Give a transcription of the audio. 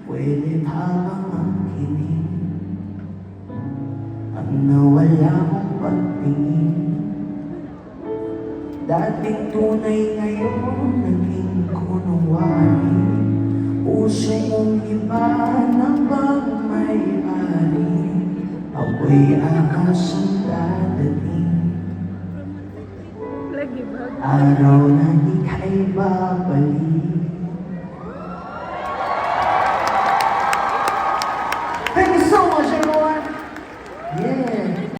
Pwede pa bang makinig ang nawala mong pagtingin? Dating tunay ngayon naging kunwari. Puso mong iba na bang may-ari? Ako'y akasang dadating araw na ika'y babalik. Thank you so much, everyone. Yeah.